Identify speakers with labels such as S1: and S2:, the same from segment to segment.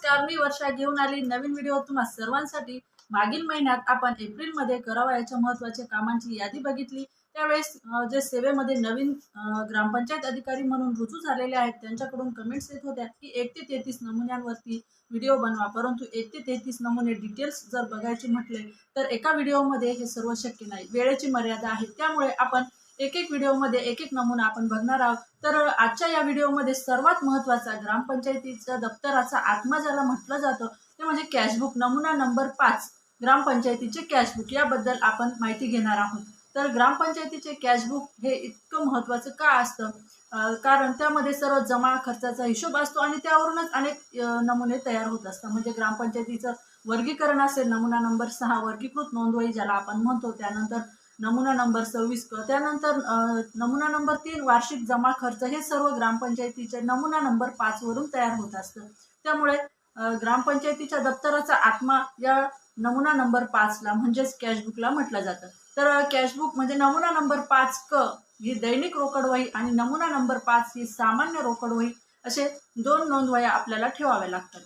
S1: नमस्कार, मी वर्षा घेऊन आली नवीन व्हिडिओ तुम्हा सर्वांसाठी। मागील महिन्यात आपण एप्रिलमध्ये करावयाच्या महत्त्वाच्या कामांची यादी बघितली। त्यावेळेस जे सेवेमध्ये नवीन ग्रामपंचायत अधिकारी म्हणून रुजू झालेले आहेत त्यांच्याकडून कमेंट्स येत होत्या की 1 ते 33 नमुन्यांवरती व्हिडिओ बनवा, परंतु 1 ते 33 नमुने डिटेल्स जर बघायचे म्हटले तर एका व्हिडिओमध्ये हे सर्व शक्य नाही, वेळेची मर्यादा आहे। त्यामुळे आपण एक व्हिडिओमध्ये एक नमुना आपण बघणार आहोत। तर आजच्या या व्हिडिओमध्ये सर्वात महत्त्वाचा ग्रामपंचायतीच्या दप्तराचा आत्मा ज्याला म्हटलं जातं ते म्हणजे कॅशबुक नमुना नंबर 5 ग्रामपंचायतीचे कॅशबुक याबद्दल आपण माहिती घेणार आहोत। तर ग्रामपंचायतीचे कॅशबुक हे इतकं महत्त्वाचं का असतं? कारण त्यामध्ये सर्व जमा खर्चाचा हिशोब असतो आणि त्यावरूनच अनेक नमुने तयार होत असतात। म्हणजे ग्रामपंचायतीचं वर्गीकरण असेल नमुना नंबर 6 वर्गीकृत नोंदवही ज्याला आपण म्हणतो, त्यानंतर नमुना नंबर 26 त्यानंतर नमुना नंबर 3 वार्षिक जमा खर्च, हे सर्व ग्रामपंचायतीचे नमुना नंबर 5 वरून तयार होत असतं। त्यामुळे ग्रामपंचायतीच्या दप्तराचा आत्मा या नमुना नंबर 5 ला म्हणजेच कॅशबुकला म्हटलं जातं। तर कॅशबुक म्हणजे नमुना नंबर 5 ही दैनिक रोकडवही आणि नमुना नंबर 5 ही सामान्य रोकडवही, असे 2 नोंदवह्या आपल्याला ठेवाव्या लागतात।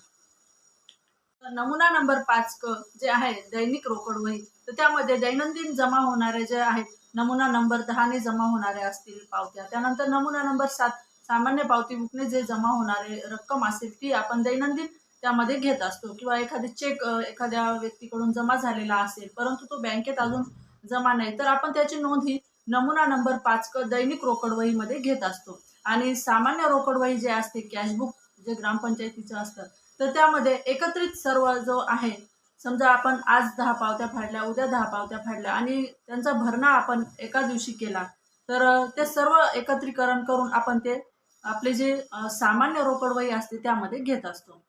S1: नमुना नंबर 5 जे आहे दैनिक रोकडवही, तर त्यामध्ये दैनंदिन जमा होणारे जे आहेत नमुना नंबर 10 ने जमा होणारे असतील पावत्या, त्यानंतर नमुना नंबर 7 सामान्य पावती बुकने जे जमा होणारे रक्कम असेल ती आपण दैनंदिन त्यामध्ये घेत असतो। किंवा एखादी चेक एखाद्या व्यक्तीकडून जमा झालेला असेल परंतु तो बँकेत अजून जमा नाही, तर आपण त्याची नोंद ही नमुना नंबर 5 दैनिक रोकडवहीमध्ये घेत असतो। आणि सामान्य रोकडवही जे असते कॅशबुक जे ग्रामपंचायतीचं असतं, तर त्यामध्ये एकत्रित सर्व जो आहे, समजा आपण आज 10 पावत्या फाडल्या, उद्या 10 पावत्या फाडल्या आणि त्यांचा भरणा आपण एका दिवशी केला, तर ते सर्व एकत्रीकरण करून आपण ते आपले जे सामान्य रोकडवही असते त्यामध्ये घेत असतो।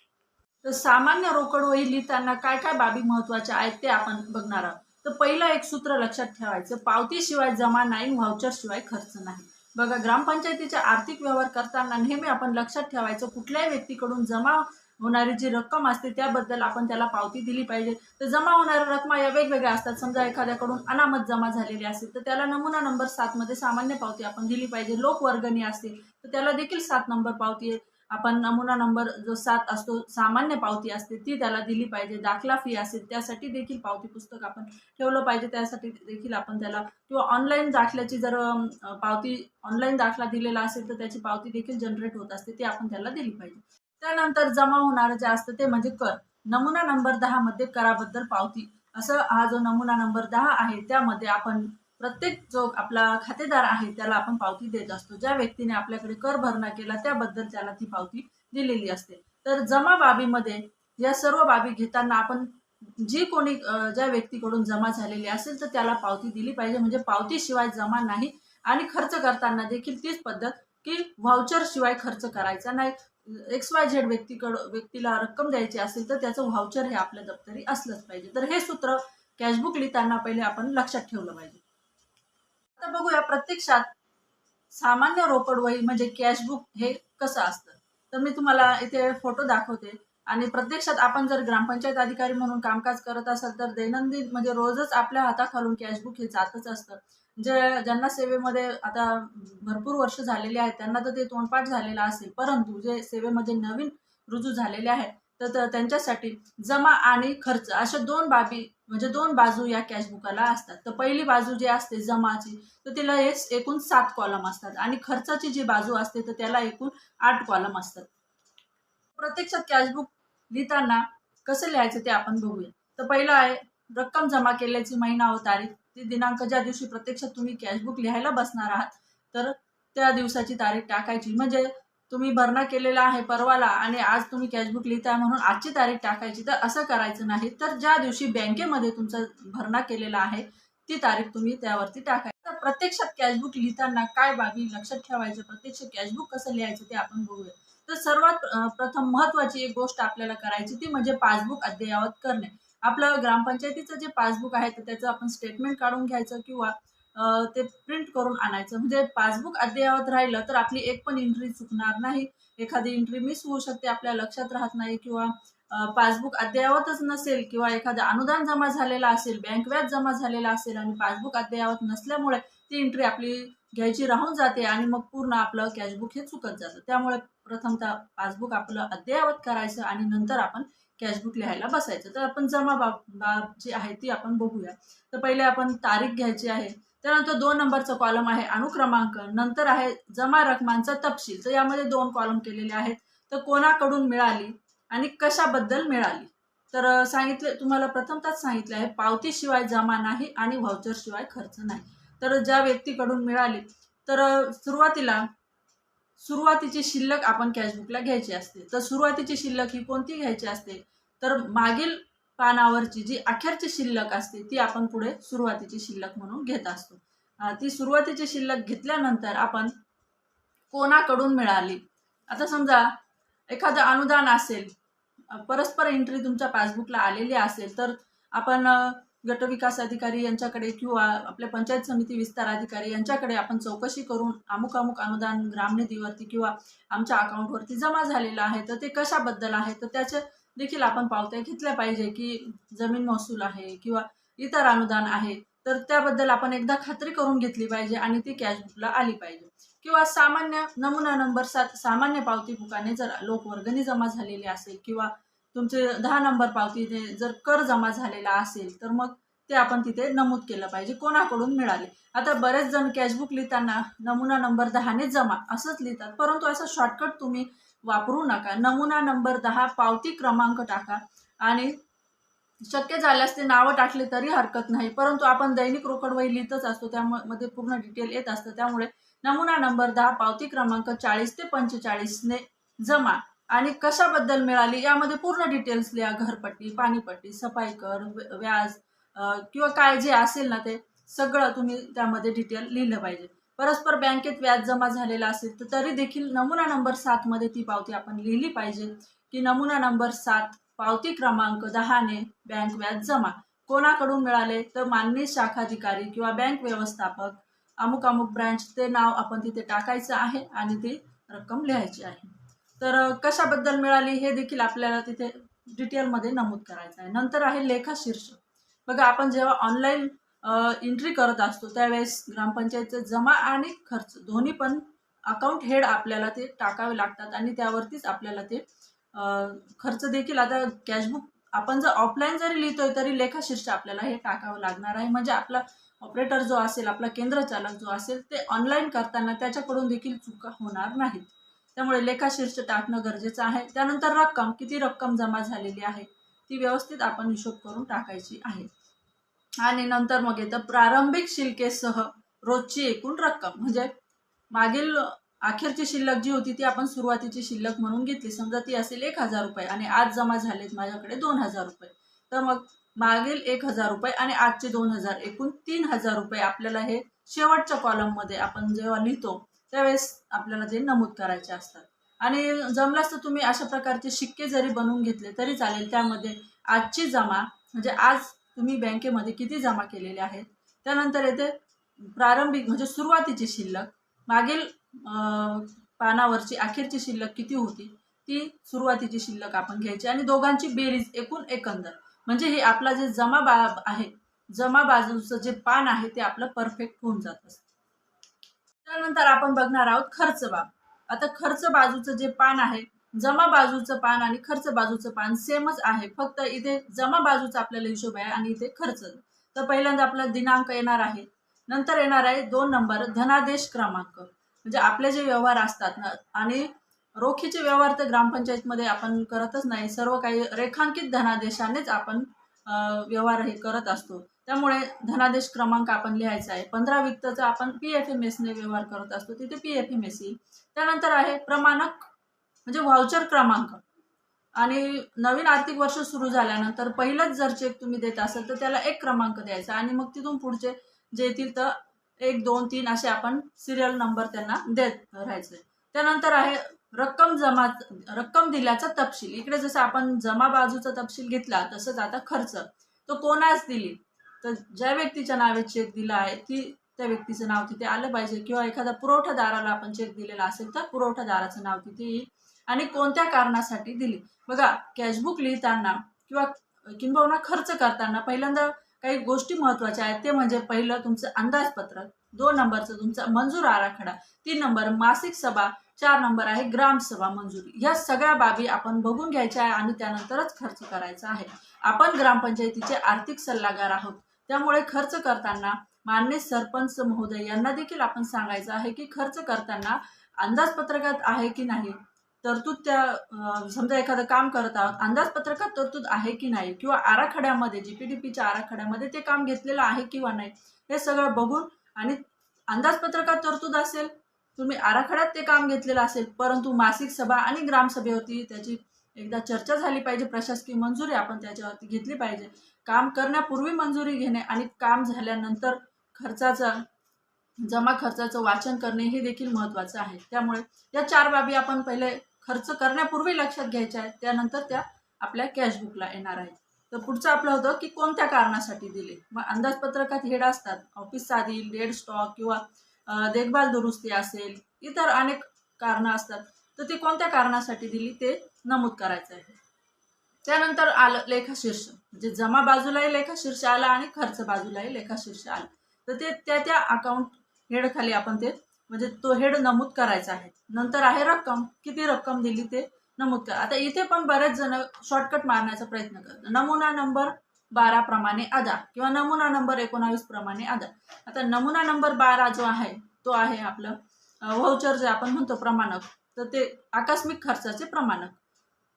S1: तर सामान्य रोकडवही लिहिताना काय काय बाबी महत्त्वाच्या आहेत ते आपण बघणार आहोत। तर पहिलं एक सूत्र लक्षात ठेवायचं, पावतीशिवाय जमा नाही, व्हाउचर शिवाय खर्च नाही। बघा, ग्रामपंचायतीचे आर्थिक व्यवहार करताना नेहमी आपण लक्षात ठेवायचं कुठल्याही व्यक्तीकडून जमा होणारी जी रक्कम असते त्याबद्दल आपण त्याला पावती दिली पाहिजे। तर जमा होणाऱ्या रकमा या वेगवेगळ्या असतात। समजा एखाद्याकडून अनामत जमा झालेली असेल तर त्याला नमुना नंबर 7 मध्ये सामान्य पावती आपण दिली पाहिजे। लोकवर्गणी असते तर त्याला देखील 7 नंबर पावती आपण नमुना नंबर जो 7 असतो सामान्य पावती असते ती त्याला दिली पाहिजे। दाखला फी असेल त्यासाठी देखील पावती पुस्तक आपण ठेवलं पाहिजे, त्यासाठी देखील आपण त्याला, किंवा ऑनलाईन दाखल्याची जर पावती ऑनलाईन दाखला दिलेला असेल तर त्याची पावती देखील जनरेट होत असते, ती आपण त्याला दिली पाहिजे। त्यानंतर जमा होणारं जे असतं ते म्हणजे कर। नमुना नंबर 10 मध्ये कराबद्दल पावती, असं हा जो नमुना नंबर 10 आहे त्यामध्ये आपण प्रत्येक जो आपला खातेदार आहे त्याला आपण पावती देत असतो। ज्या व्यक्तीने आपल्याकडे कर भरणा केला त्याबद्दल त्याला ती पावती दिलेली असते। तर जमा बाबीमध्ये या सर्व बाबी घेताना आपण जी कोणी ज्या व्यक्तीकडून जमा झालेली असेल तर त्याला पावती दिली पाहिजे, म्हणजे पावतीशिवाय जमा नाही। आणि खर्च करताना देखील तीच पद्धत की व्हाउचर शिवाय खर्च करायचा नाही। XYZ व्यक्तीला रक्कम द्यायची असेल तर त्याचं व्हाउचर हे आपल्या दप्तरी असलंच पाहिजे। तर हे सूत्र कॅशबुक लिहिताना पहिले आपण लक्षात ठेवलं पाहिजे। आता बघूया प्रत्यक्षात सामान्य रोकडवही म्हणजे कॅशबुक हे कसं असतं। तर मी तुम्हाला इथे फोटो दाखवते। आणि प्रत्यक्षात आपण जर ग्रामपंचायत अधिकारी म्हणून कामकाज करत असाल तर दैनंदिन म्हणजे रोजच आपल्या हाताखालून कॅशबुक हे जातच असतं। ज्यांना सेवेमध्ये आता भरपूर वर्ष झालेले आहेत त्यांना तर ते तोंडपाठ झालेलं असेल, परंतु जे सेवेमध्ये नवीन रुजू झालेले आहेत तर त्यांच्यासाठी जमा आणि खर्च अशा 2 बाबी म्हणजे 2 बाजू या कॅशबुकाला असतात। तर पहिली बाजू जी असते जमाची, तर तिला एकूण 7 कॉलम असतात आणि खर्चाची जी बाजू असते तर त्याला एकूण 8 कॉलम असतात। प्रत्यक्षात कॅशबुक लिहिताना कसं लिहायचं ते आपण बघूया। तर पहिलं आहे रक्कम जमा केल्याची महिना व तारीख, ती दिनांक ज्या दिवशी प्रत्यक्षात तुम्ही कॅशबुक लिहायला बसणार आहात तर त्या दिवसाची तारीख टाकायची। म्हणजे तुम्ही भरणा केलेला आहे परवाला आणि आज तुम्ही कॅशबुक लिहिताय म्हणून आजची तारीख टाकायची, तर असं करायचं नाही। तर ज्या दिवशी बँकेमध्ये तुमचा भरणा केलेला आहे ती तारीख तुम्ही त्यावरती टाकायची। तर प्रत्यक्षात कॅशबुक लिहिताना काय बाबी लक्षात ठेवायचं, प्रत्यक्ष कॅशबुक कसं लिहायचं ते आपण बघूया। तर सर्वात प्रथम महत्त्वाची एक गोष्ट आपल्याला करायची ती म्हणजे पासबुक अद्ययावत करणे। आपलं ग्रामपंचायतीचं जे पासबुक आहे तर त्याचं आपण स्टेटमेंट काढून घ्यायचं किंवा ते प्रिंट करून आणायचं। म्हणजे पासबुक अद्ययावत राहिलं तर आपली एक पण एंट्री चुकणार नाही। एखादी एंट्री मिस होऊ शकते, आपल्या लक्षात राहत नाही, किंवा पासबुक अद्ययावतच नसेल किंवा एखादं अनुदान जमा झालेलं असेल, बँक व्याज जमा झालेला असेल आणि पासबुक अद्ययावत नसल्यामुळे ती एंट्री आपली घ्यायची राहून जाते आणि मग पूर्ण आपलं कॅशबुक हे चुकत जातं। त्यामुळे प्रथमतः पासबुक आपलं अद्ययावत करायचं आणि नंतर आपण कॅशबुक लिहायला बसायचं. तर आपण जमा बाब जी आहे ती आपण बघूया. तर पहिले आपण तारीख घ्यायची आहे. त्यानंतर 2 नंबरचा कॉलम आहे अनुक्रमांक, नंतर आहे जमा रकमांचा तपशील. तर यामध्ये 2 कॉलम केलेले आहेत. तर कोणाकडून मिळाली आणि कशाबद्दल मिळाली. तर सांगितले तुम्हाला प्रथमतःच सांगितले आहे पावतीशिवाय जमा नाही आणि व्हाउचरशिवाय खर्च नाही. तर ज्या व्यक्तीकडून मिळाली तर सुरुवातीची शिल्लक आपण कॅशबुकला घ्यायची असते. तर सुरुवातीची शिल्लक ही कोणती घ्यायची असते, तर मागील पानावरची जी अखेरची शिल्लक असते ती आपण पुढे सुरुवातीची शिल्लक म्हणून घेत असतो. ती सुरुवातीची शिल्लक घेतल्यानंतर आपण कोणाकडून मिळाली. आता समजा एखादं अनुदान असेल, परस्पर एंट्री तुमच्या पासबुकला आलेली असेल, तर आपण गटविकास अधिकारी यांच्याकडे किंवा आपल्या पंचायत समिती विस्तार अधिकारी यांच्याकडे आपण चौकशी करून अमुक अनुदान ग्रामनिधीवरती किंवा आमच्या अकाउंटवरती जमा झालेलं आहे, तर ते कशाबद्दल आहे, तर त्याचे देखील आपण पावत्या घेतल्या पाहिजे की जमीन महसूल आहे किंवा इतर अनुदान आहे. तर त्याबद्दल आपण एकदा खात्री करून घेतली पाहिजे आणि ती कॅशबुकला आली पाहिजे. किंवा सामान्य नमुना नंबर 7 सामान्य पावती बुकाने जर लोकवर्गणी जमा झालेली असेल किंवा तुमचे 10 नंबर पावतीने जर कर जमा झालेला असेल, तर मग ते आपण तिथे नमूद केलं पाहिजे कोणाकडून मिळाले. आता बरेच जण कॅशबुक लिहिताना नमुना नंबर 10 ने जमा असंच लिहितात, परंतु असं शॉर्टकट तुम्ही वापरू नका. नमुना नंबर 10 पावती क्रमांक टाका आणि शक्य झाल्यास ते नावं टाकले तरी हरकत नाही, परंतु आपण दैनिक रोकड वही लिहितच असतो, त्यामध्ये पूर्ण डिटेल येत असतं. त्यामुळे नमुना नंबर 10 पावती क्रमांक 40 ते 45 ने जमा आणि कशाबद्दल मिळाली यामध्ये पूर्ण डिटेल्स लिहा. घरपट्टी, पाणीपट्टी, सफाई कर, व्याज किंवा काय जे असेल ना ते सगळं तुम्ही त्यामध्ये डिटेल लिहिलं पाहिजे. परस्पर बँकेत व्याज जमा झालेला असेल तर तरी देखील नमुना नंबर 7 मध्ये ती पावती आपण लिहिली पाहिजे की नमुना नंबर 7 पावती क्रमांक 10 ने बँक व्याज जमा कोणाकडून मिळाले, तर माननीय शाखाधिकारी किंवा बँक व्यवस्थापक अमुक ब्रांच ते नाव आपण तिथे टाकायचं आहे आणि ती रक्कम लिहायची आहे. तर कशाबद्दल मिळाली हे देखील आपल्याला तिथे डिटेलमध्ये नमूद करायचं आहे. नंतर आहे लेखा शीर्षक. बघा आपण जेव्हा ऑनलाईन एंट्री करत असतो त्यावेळेस ग्रामपंचायतचं जमा आणि खर्च दोन्ही पण अकाउंट हेड आपल्याला ते टाकावे लागतात आणि त्यावरतीच आपल्याला ते खर्च देखील. आता कॅशबुक आपण जर ऑफलाईन जरी लिहितोय तरी लेखा शीर्षक आपल्याला हे टाकावं लागणार आहे. म्हणजे आपला ऑपरेटर जो असेल, आपला केंद्र चालक जो असेल, ते ऑनलाईन करताना त्याच्याकडून देखील चुका होणार नाहीत. त्यामुळे लेखा शीर्षक टाकणं गरजेचं आहे. त्यानंतर रक्कम, किती रक्कम जमा झालेली आहे ती व्यवस्थित आपण हिशोब करून टाकायची आहे. आणि नंतर मग येतं प्रारंभिक शिल्लकेसह रोजची एकूण रक्कम. म्हणजे मागील अखेरची शिल्लक जी होती ती आपण सुरुवातीची शिल्लक म्हणून घेतली. समजा ती असेल 1000 रुपये आणि आज जमा झालेत माझ्याकडे 2000 रुपये, तर मग मागील 1000 रुपये आणि आजचे 2000 एकूण 3000 रुपये आपल्याला हे शेवटच्या कॉलममध्ये आपण जेव्हा लिहितो त्यावेळेस आपल्याला ते नमूद करायचे असतात. आणि जमलाच तर तुम्ही अशा प्रकारचे शिक्के जरी बनवून घेतले तरी चालेल. त्यामध्ये आजची जमा म्हणजे आज तुम्ही बँकेमध्ये किती जमा केलेले आहेत, त्यानंतर येते प्रारंभिक म्हणजे सुरुवातीची शिल्लक, मागील पानावरची अखेरची शिल्लक किती होती ती सुरुवातीची शिल्लक आपण घ्यायची आणि दोघांची बेरीज एकूण एकंदर. म्हणजे हे आपला जे जमा आहे, जमा बाजूचं जे पान आहे ते आपलं परफेक्ट होऊन जात असतं. त्यानंतर आपण बघणार आहोत खर्च बाब. आता खर्च बाजूचं जे पान आहे, जमा बाजूचं पान आणि खर्च बाजूचं पान सेमच आहे, फक्त इथे जमा बाजूचा आपल्याला हिशोब आहे आणि इथे खर्च. तर पहिल्यांदा आपला दिनांक येणार आहे, नंतर येणार आहे 2 नंबर धनादेश क्रमांक. म्हणजे आपले जे व्यवहार असतात ना, आणि रोखीचे व्यवहार तर ग्रामपंचायतमध्ये आपण करतच नाही, सर्व काही रेखांकित धनादेशानेच आपण व्यवहार हे करत असतो. त्यामुळे धनादेश क्रमांक आपण लिहायचा आहे. 15 वित्तचा आपण PFMS ने व्यवहार करत असतो, तिथे PFMS येईल. त्यानंतर आहे प्रमाणक म्हणजे व्हाउचर क्रमांक. आणि नवीन आर्थिक वर्ष सुरू झाल्यानंतर पहिलंच जर चेक तुम्ही देत असाल तर त्याला 1 क्रमांक द्यायचा आणि मग तिथून पुढचे जे येतील तर 1, 2, 3 असे आपण सिरियल नंबर त्यांना देत राहायचे. त्यानंतर आहे रक्कम दिल्याचा तपशील. इकडे जसं आपण जमा बाजूचा तपशील घेतला तसंच आता खर्च तो कोणास दिली, तर ज्या व्यक्तीच्या नावे चेक दिला आहे त्या व्यक्तीचं नाव तिथे आलं पाहिजे. किंवा एखाद्या पुरवठादाराला आपण चेक दिलेला असेल तर पुरवठादाराचं नाव तिथे येईल आणि कोणत्या कारणासाठी दिली. बघा कॅशबुक लिहिताना किंवा खर्च करताना पहिल्यांदा काही गोष्टी महत्त्वाच्या आहेत, ते म्हणजे पहिलं तुमचं अंदाजपत्रक, 2 नंबरचा तुमचा मंजूर आराखडा, 3 नंबर मासिक सभा, 4 नंबर आहे ग्रामसभा मंजुरी. या सगळ्या बाबी आपण बघून घ्यायच्या आहे आणि त्यानंतरच खर्च करायचा आहे. आपण ग्रामपंचायतीचे आर्थिक सल्लागार आहोत, त्यामुळे खर्च करताना माननीय सरपंच महोदय यांना देखील आपण सांगायचं आहे की खर्च करताना अंदाजपत्रकात आहे की नाही, तरतूद त्या समजा एखादं काम करत आहोत, अंदाजपत्रकात तरतूद आहे की नाही किंवा आराखड्यामध्ये जीपीडीपीच्या आराखड्यामध्ये ते काम घेतलेलं आहे किंवा नाही, हे सगळं बघून आणि अंदाजपत्रकात तरतूद असेल, तुम्ही आराखड्यात ते काम घेतलेलं असेल, परंतु मासिक सभा आणि ग्रामसभेवरती त्याची एकदा चर्चा झाली पाहिजे, प्रशासकीय मंजुरी आपण त्याच्यावरती घेतली पाहिजे. काम करण्यापूर्वी मंजुरी घेणे आणि काम झाल्यानंतर जमा खर्चाचं वाचन करणे हे देखील महत्त्वाचं आहे. त्यामुळे या 4 बाबी आपण पहिले खर्च करण्यापूर्वी लक्षात घ्यायच्या आहेत, त्यानंतर त्या आपल्या कॅशबुकला येणार आहेत. तर पुढचं आपलं होतं की कोणत्या कारणासाठी दिले. मग अंदाजपत्रकात हेड असतात, ऑफिस साधी, डेड स्टॉक किंवा देखभाल दुरुस्ती असेल, इतर अनेक कारणं असतात. तर ती कोणत्या कारणासाठी दिली ते नमूद करायचं आहे. त्यानंतर आलं लेखाशीर्ष, म्हणजे जमा बाजूलाही लेखाशीर्ष आला आणि खर्च बाजूलाही लेखाशीर्ष आलं. तर ते त्या अकाउंट हेड खाली आपण ते म्हणजे तो हेड नमूद करायचा आहे. नंतर आहे रक्कम, किती रक्कम दिली ते नमूद करा. आता इथे पण बरेच जण शॉर्टकट मारण्याचा प्रयत्न करतात. नमुना नंबर 12 प्रमाणे अदा किंवा नमुना नंबर 19 प्रमाणे अदा. आता नमुना नंबर 12 जो आहे तो आहे आपलं व्हाउचर जे आपण म्हणतो प्रमाणक, तर ते आकस्मिक खर्चाचे प्रमाणक.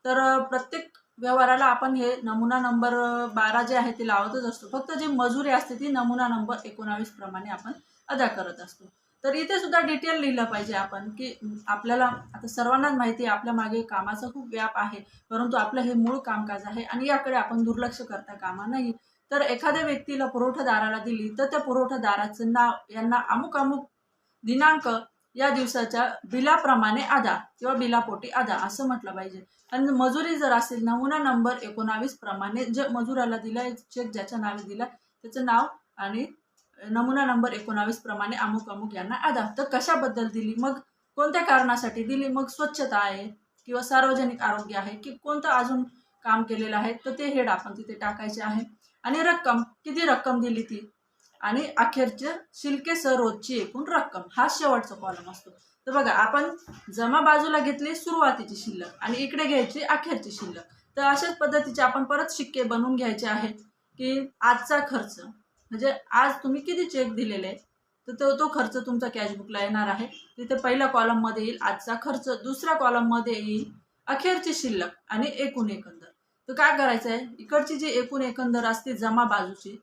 S1: तर प्रत्येक व्यवहाराला आपण हे नमुना नंबर 12 जे आहे ते लावतच असतो. फक्त जी मजुरी असते ती नमुना नंबर 19 प्रमाणे आपण अदा करत असतो. तर इथे सुद्धा डिटेल लिहिलं पाहिजे आपण की आपल्याला आता सर्वांनाच माहिती आहे आपल्या मागे कामाचा खूप व्याप आहे, परंतु आपलं हे मूळ कामकाज आहे आणि याकडे आपण दुर्लक्ष करता कामा नये. तर एखाद्या व्यक्तीला पुरवठादाराला दिली तर त्या पुरवठादाराचं नाव यांना अमुक अमुक दिनांक या दिवसाच्या बिलाप्रमाणे अदा किंवा बिलापोटी अदा असं म्हटलं पाहिजे. आणि मजुरी जर असेल नमुना नंबर 19 प्रमाणे जे मजुराला दिलाय चेक ज्याच्या नावे दिला त्याचं नाव आणि नमुना नंबर 19 प्रमाणे अमुक अमुक यांना अदा. तर कशाबद्दल दिली, मग कोणत्या कारणासाठी दिली, मग स्वच्छता आहे किंवा सार्वजनिक आरोग्य आहे की कोणतं अजून काम केलेलं आहे, तर ते हेड आपण तिथे टाकायचे आहे. आणि रक्कम, किती रक्कम दिली ती, आणि अखेरचे शिल्केसह रोजची एकूण रक्कम हा शेवटचा कॉलम असतो. तर बघा आपण जमा बाजूला घेतली सुरुवातीची शिल्लक आणि इकडे घ्यायची अखेरची शिल्लक. तर अशाच पद्धतीचे आपण परत शिक्के बनवून घ्यायचे आहेत की आजचा खर्च म्हणजे आज तुम्ही किती चेक दिलेले आहे, तर तो खर्च तुमचा कॅशबुकला येणार आहे. तिथे पहिल्या कॉलममध्ये येईल आजचा खर्च, दुसऱ्या कॉलममध्ये येईल अखेरची शिल्लक आणि एकूण एकंदर. तर काय करायचं आहे, इकडची जी एकूण एकंदर असते जमा बाजूची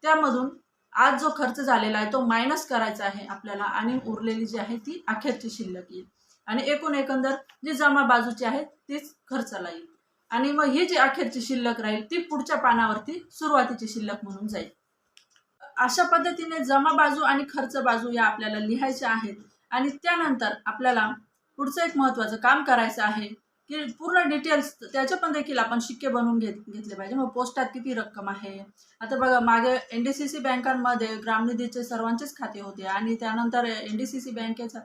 S1: त्यामधून आज जो खर्च झालेला आहे तो मायनस करायचा आहे आपल्याला आणि उरलेली जी आहे ती अखेरची शिल्लक येईल आणि एकूण एकंदर जी जमा बाजूची आहे तीच खर्चाला येईल. आणि मग ही जी अखेरची शिल्लक राहील ती पुढच्या पानावरती सुरुवातीची शिल्लक म्हणून जाईल. अशा पद्धतीने जमा बाजू आणि खर्च बाजू या आपल्याला लिहायच्या आहेत. आणि त्यानंतर आपल्याला पुढचं एक महत्त्वाचं काम करायचं आहे की पूर्ण डिटेल्स त्याचे पण देखील आपण शिक्के बनवून घेतले पाहिजे. मग पोस्टात किती रक्कम आहे. आता बघा मागे NDCC बँकांमध्ये ग्रामनिधीचे सर्वांचेच खाते होते आणि त्यानंतर NDCC बँकेचा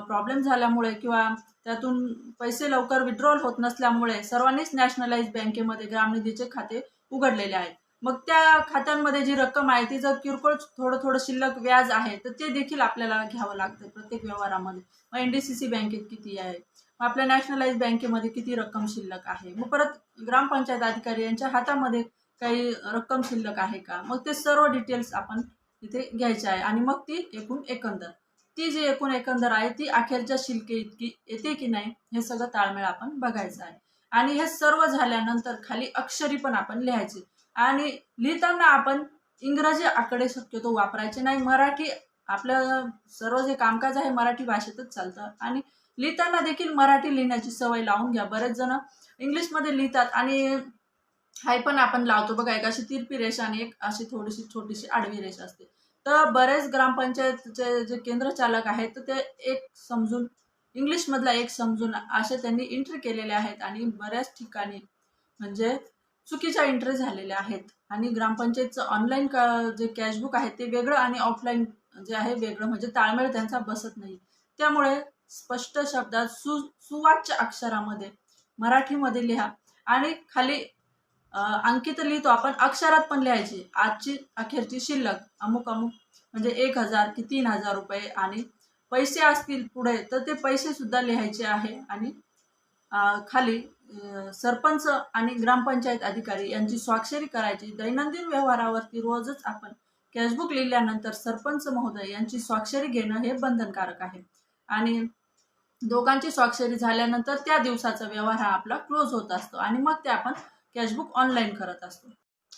S1: प्रॉब्लेम झाल्यामुळे किंवा त्यातून पैसे लवकर विड्रॉल होत नसल्यामुळे सर्वांनीच नॅशनलाइज बँकेमध्ये ग्रामनिधीचे खाते उघडलेले आहेत. मग त्या खात्यांमध्ये जी रक्कम आहे ती जर किरकोळ थोडं शिल्लक व्याज आहे तर ते देखील आपल्याला घ्यावं लागतं प्रत्येक व्यवहारामध्ये. मग NDCC बँकेत किती आहे, आपल्या नॅशनलाइज बँकेमध्ये किती रक्कम शिल्लक आहे, मग परत ग्रामपंचायत अधिकारी यांच्या हातामध्ये काही रक्कम शिल्लक आहे का, मग ते सर्व डिटेल्स आपण तिथे घ्यायचे आहे. आणि मग ती एकूण एकंदर, ती जी एकूण एकंदर आहे ती अखेरच्या शिल्के इतकी येते की नाही हे सगळं ताळमेळ आपण बघायचं आहे. आणि हे सर्व झाल्यानंतर खाली अक्षरी पण आपण लिहायची. आणि लिहिताना आपण इंग्रजी आकडे शक्यतो वापरायचे नाही. मराठी आपलं सर्व जे कामकाज आहे मराठी भाषेतच चालतं आणि लिहिताना देखील मराठी लिहिण्याची सवय लावून घ्या. बरेच जण इंग्लिशमध्ये लिहितात आणि हाय पण आपण लावतो बघा, एक अशी तिरपी रेषा आणि एक अशी थोडीशी छोटीशी आडवी रेषा असते. तर बरेच ग्रामपंचायतचे जे केंद्रचालक आहेत तर ते एक समजून इंग्लिशमधला एक समजून असे त्यांनी एंट्री केलेल्या आहेत आणि बऱ्याच ठिकाणी म्हणजे चुकीच्या एंट्री झालेल्या आहेत. आणि ग्रामपंचायतचं ऑनलाईन जे कॅशबुक आहे ते वेगळं आणि ऑफलाईन जे आहे वेगळं, म्हणजे ताळमेळ त्यांचा बसत नाही. त्यामुळे स्पष्ट शब्दात सुवाच्य अक्षरामध्ये मराठीमध्ये लिहा आणि खाली अंकित लिहितो आपण, अक्षरात पण लिहायची आजची अखेरची शिल्लक अमुक अमुक, म्हणजे 1000 की 3000 रुपये आणि पैसे असतील पुढे तर ते पैसे सुद्धा लिहायचे आहे आणि खाली सरपंच आणि ग्रामपंचायत अधिकारी यांची स्वाक्षरी करायची. दैनंदिन व्यवहारावरती रोजच आपण कॅशबुक लिहिल्यानंतर सरपंच महोदय यांची स्वाक्षरी घेणं हे बंधनकारक आहे आणि दोघांची स्वाक्षरी झाल्यानंतर त्या दिवसाचा व्यवहार हा आपला क्लोज होत असतो आणि मग ते आपण कॅशबुक ऑनलाईन करत असतो.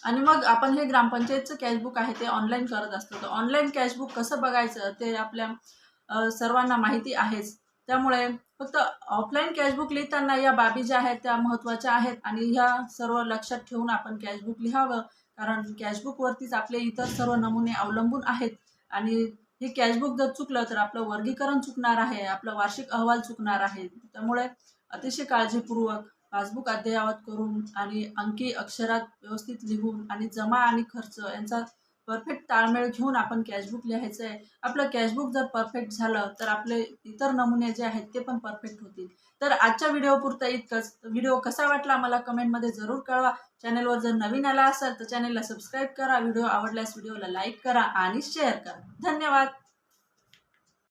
S1: आणि मग आपण हे ग्रामपंचायतचं कॅशबुक आहे ते ऑनलाईन करत असतो. तर ऑनलाईन कॅशबुक कसं बघायचं ते आपल्या सर्वांना माहिती आहेच. त्यामुळे फक्त ऑफलाईन कॅशबुक लिहिताना या बाबी ज्या आहेत त्या महत्त्वाच्या आहेत आणि ह्या सर्व लक्षात ठेवून आपण कॅशबुक लिहावं. कारण कॅशबुकवरतीच आपले इतर सर्व नमुने अवलंबून आहेत आणि हे कॅशबुक जर चुकलं तर आपलं वर्गीकरण चुकणार आहे, आपला वार्षिक अहवाल चुकणार आहे. त्यामुळे अतिशय काळजीपूर्वक पासबुक अद्ययावत करून आणि अंकी अक्षरात व्यवस्थित लिहून आणि जमा आणि खर्च यांचा परफेक्ट ताळमेळ घेऊन आपण कॅशबुक लिहायचं आहे. आपलं कॅशबुक जर परफेक्ट झालं तर आपले इतर नमुने जे आहेत ते पण परफेक्ट होतील. तर आजच्या व्हिडिओपुरतं इतकंच. व्हिडिओ कसा वाटला मला कमेंटमध्ये जरूर कळवा. चॅनलवर जर नवीन आला असाल तर चॅनलला सबस्क्राईब करा. व्हिडिओ आवडल्यास व्हिडिओला लाईक करा आणि शेअर करा. धन्यवाद.